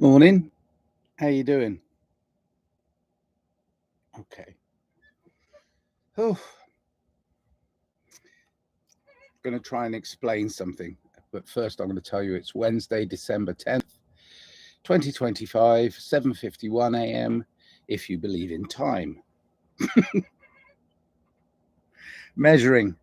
Morning. How you doing? Okay. Oh, I'm going to try and explain something. But first, I'm going to tell you it's Wednesday, December 10th, 2025, 7:51 a.m. if you believe in time. Measuring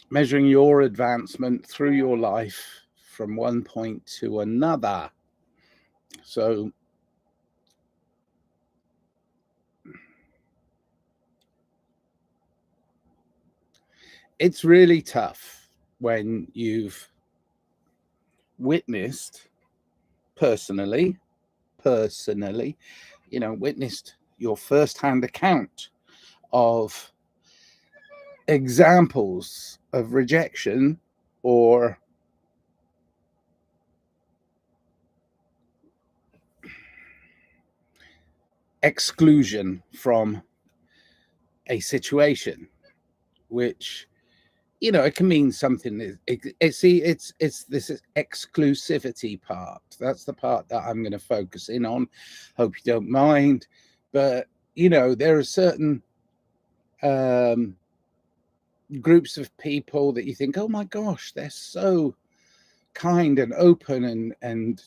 measuring your advancement through your life from one point to another. So it's really tough when you've witnessed personally, personally, witnessed your first-hand account of examples of rejection or exclusion from a situation, which it can mean something. It's this exclusivity part. That's the part that I'm going to focus in on. Hope you don't mind, but there are certain um, groups of people that you think, oh my gosh, they're so kind and open and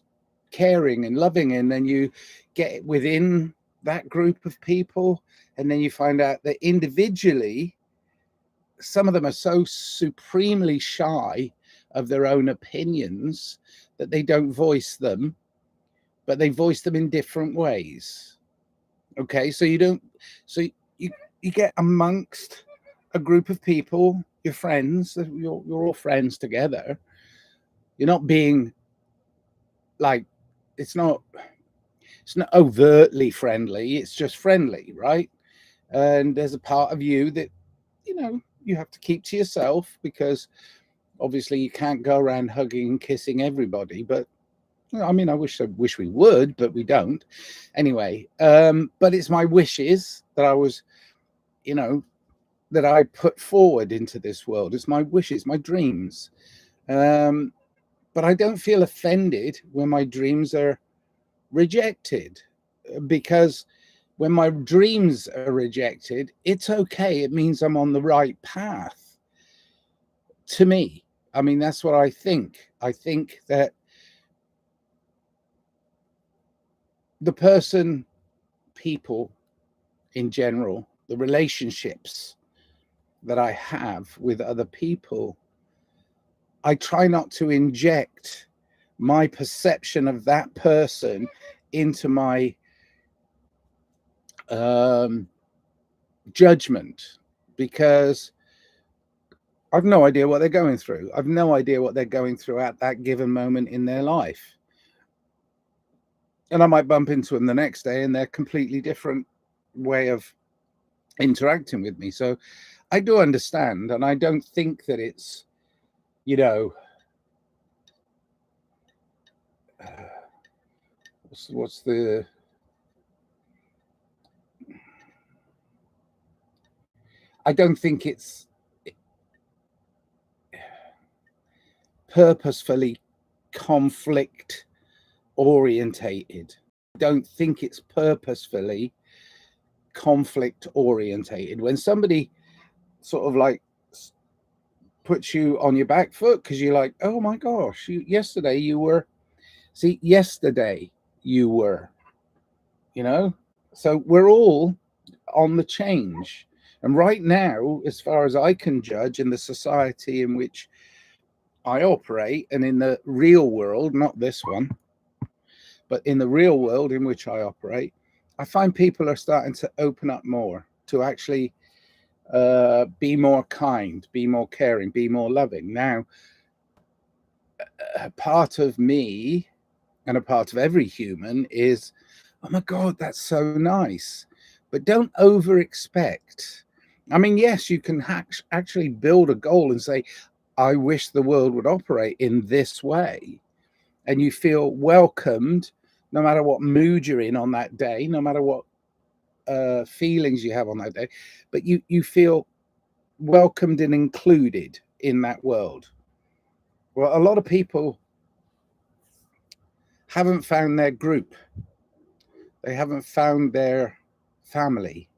caring and loving, and then you get within that group of people and then you find out that individually some of them are so supremely shy of their own opinions that they don't voice them, but they voice them in different ways. Okay, so you you get amongst a group of people, your friends, you're all friends together. You're not being like, it's not overtly friendly, it's just friendly, right? And there's a part of you that you have to keep to yourself, because obviously you can't go around hugging and kissing everybody. But I mean, I wish we would, but we don't anyway. But it's my wishes that I was, you know that I put forward into this world. It's my wishes, my dreams. um but I don't feel offended when my dreams are rejected, because when my dreams are rejected, it's okay. It means I'm on the right path, to me. I mean, that's what I think. I think that the person, people in general, the relationships that I have with other people, I try not to inject my perception of that person into my um, judgment, because I've no idea what they're going through. I've no idea what they're going through at that given moment in their life. And I might bump into them the next day and they're completely different way of interacting with me. So I do understand, and I don't think that it's, you know, what's the I don't think it's purposefully conflict orientated. I don't think it's purposefully conflict orientated. When somebody sort of like puts you on your back foot because you're like, oh my gosh, yesterday you were, yesterday you were, you know? So we're all on the change. And right now, as far as I can judge, in the society in which I operate and in the real world, not this one, but in the real world in which I operate, I find people are starting to open up more, to actually be more kind, be more caring, be more loving. Now, a part of me and a part of every human is, oh my God, that's so nice. But don't over expect. I mean, yes, you can actually build a goal and say, I wish the world would operate in this way. And you feel welcomed no matter what mood you're in on that day, no matter what feelings you have on that day. But you feel welcomed and included in that world. Well, a lot of people haven't found their group. They haven't found their family.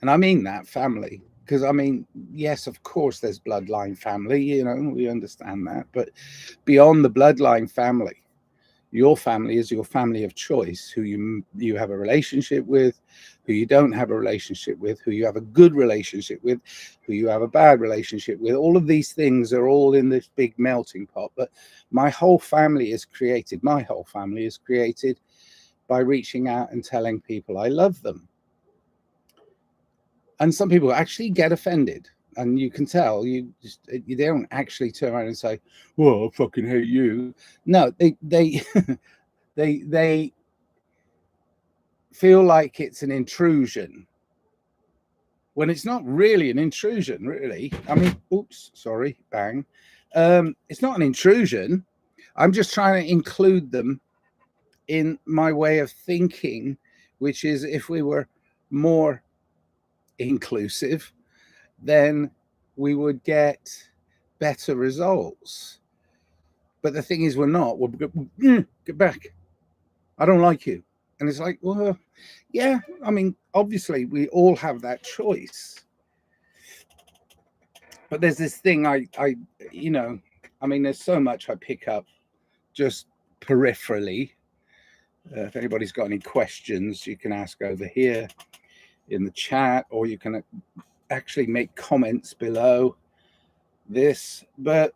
And I mean that family, because I mean, yes, of course, there's bloodline family, you know, we understand that. But beyond the bloodline family, your family is your family of choice, who you have a relationship with, who you don't have a relationship with, who you have a good relationship with, who you have a bad relationship with. All of these things are all in this big melting pot. But my whole family is created by reaching out and telling people I love them. And some people actually get offended, and you can tell they don't actually turn around and say, well, I fucking hate you. No, they they feel like it's an intrusion when it's not really an intrusion, really. I mean, oops, sorry, bang. It's not an intrusion. I'm just trying to include them in my way of thinking, which is, if we were more inclusive, then we would get better results. But the thing is, we're not. Get back. I don't like you. And it's like, well, yeah, I mean, obviously we all have that choice. But there's this thing you know, I mean, there's so much I pick up just peripherally. If anybody's got any questions, you can ask over here in the chat, or you can actually make comments below this. But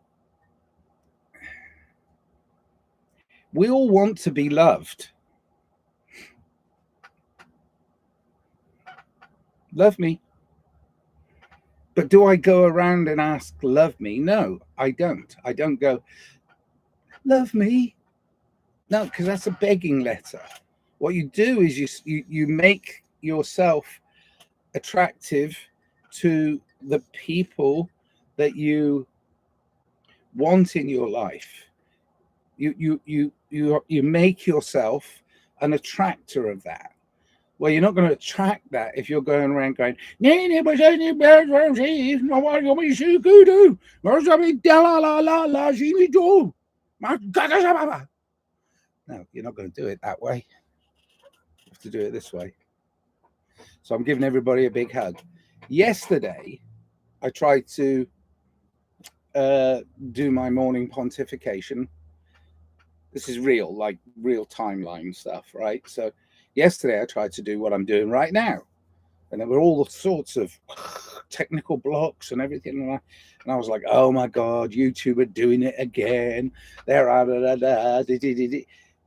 we all want to be loved. Love me. But do I go around and ask, love me? No, I don't. I don't go, love me. No, because that's a begging letter. What you do is you make yourself attractive to the people that you want in your life. You make yourself an attractor of that. Well, you're not going to attract that if you're going around going, no, you're not going to do it that way. You have to do it this way. So I'm giving everybody a big hug. Yesterday, I tried to do my morning pontification. This is real, like real timeline stuff, right? So yesterday I tried to do what I'm doing right now, and there were all sorts of technical blocks and everything, and I was like, oh my god, YouTube are doing it again. They're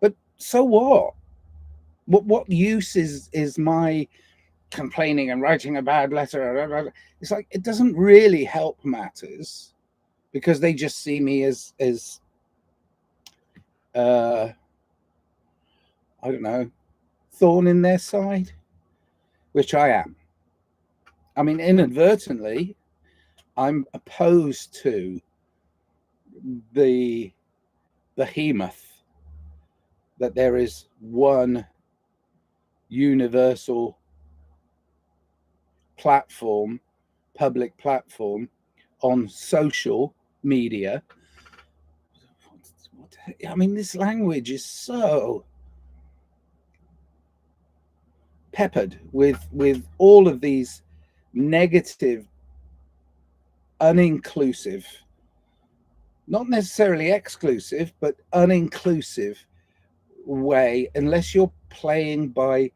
but so what? What use is my complaining and writing a bad letter? It's like, it doesn't really help matters, because they just see me as I don't know, thorn in their side, which I am. I mean, inadvertently, I'm opposed to the behemoth that there is one universal platform, public platform on social media. I mean, this language is so peppered with all of these negative, uninclusive, not necessarily exclusive, but uninclusive way, unless you're playing by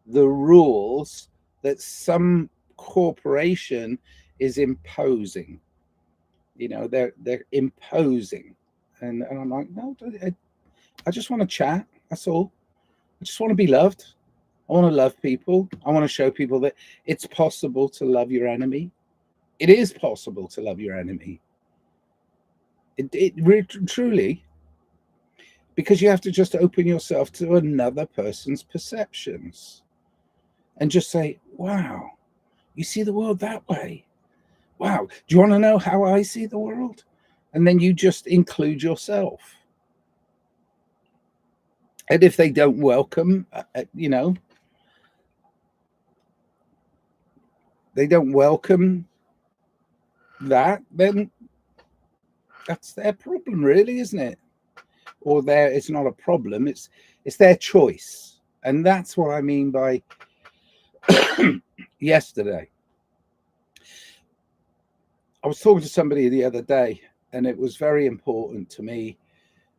the rules that some corporation is imposing. You know, they're imposing, and I'm like, no, I just want to chat. That's all. I just want to be loved. I want to love people. I want to show people that it's possible to love your enemy. It is possible to love your enemy. It really, truly, because you have to just open yourself to another person's perceptions and just say, wow, you see the world that way. Wow. Do you want to know how I see the world? And then you just include yourself. And if they don't welcome, you know, they don't welcome that, then that's their problem, really, isn't it? or it's not a problem. It's their choice. And that's what I mean by yesterday. I was talking to somebody the other day, and it was very important to me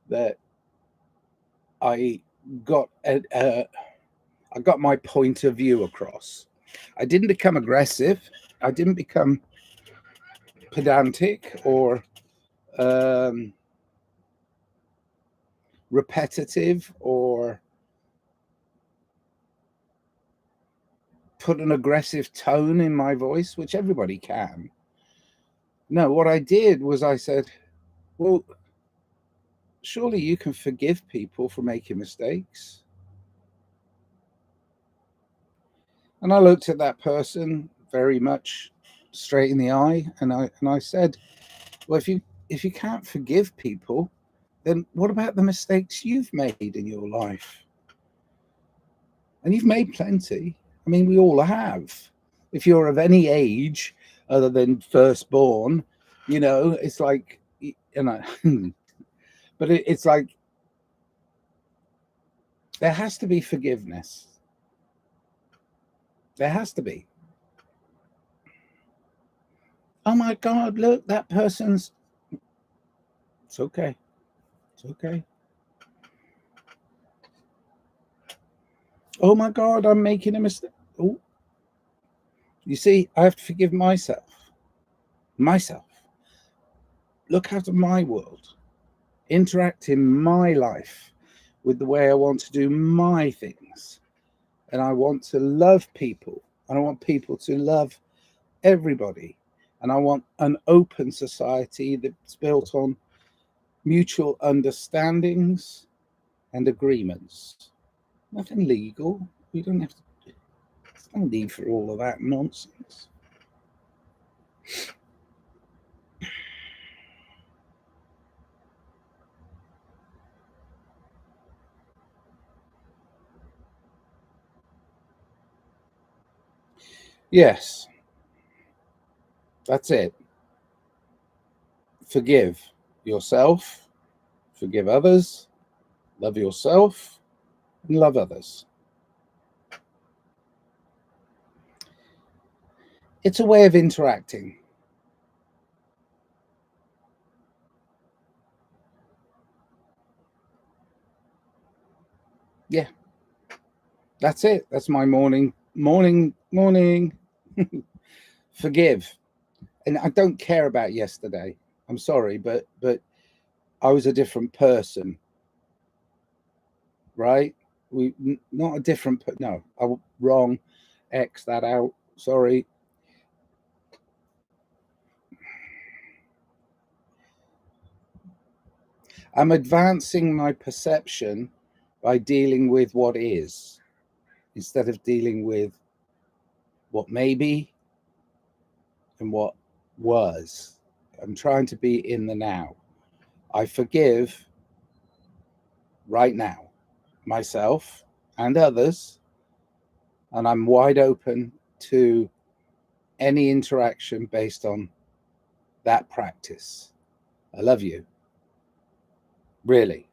that I got I got my point of view across. I didn't become aggressive. I didn't become pedantic or repetitive or put an aggressive tone in my voice, which everybody can. No, what I did was I said, well, surely you can forgive people for making mistakes. And I looked at that person very much straight in the eye, and I said, well, if you can't forgive people, then what about the mistakes you've made in your life? And you've made plenty. I mean, we all have. If you're of any age other than firstborn, you know, it's like, you know, but it's like there has to be forgiveness. There has to be. Oh my God, look, that person's. It's okay. It's okay. Oh my God, I'm making a mistake. Oh, you see, I have to forgive myself. Myself. Look out of my world. Interact in my life with the way I want to do my things. And I want to love people. And I want people to love everybody. And I want an open society that's built on mutual understandings and agreements. Nothing legal. We don't have to. There's no need for all of that nonsense. Yes, that's it. Forgive yourself, forgive others, love yourself, and love others. It's a way of interacting. Yeah, that's it. That's my morning. Forgive. And I don't care about yesterday. I'm sorry, but I was a different person, right? Not a different. No, I was wrong. X that out. Sorry. I'm advancing my perception by dealing with what is instead of dealing with what may be and what was. I'm trying to be in the now. I forgive right now myself and others, and I'm wide open to any interaction based on that practice. I love you. Really.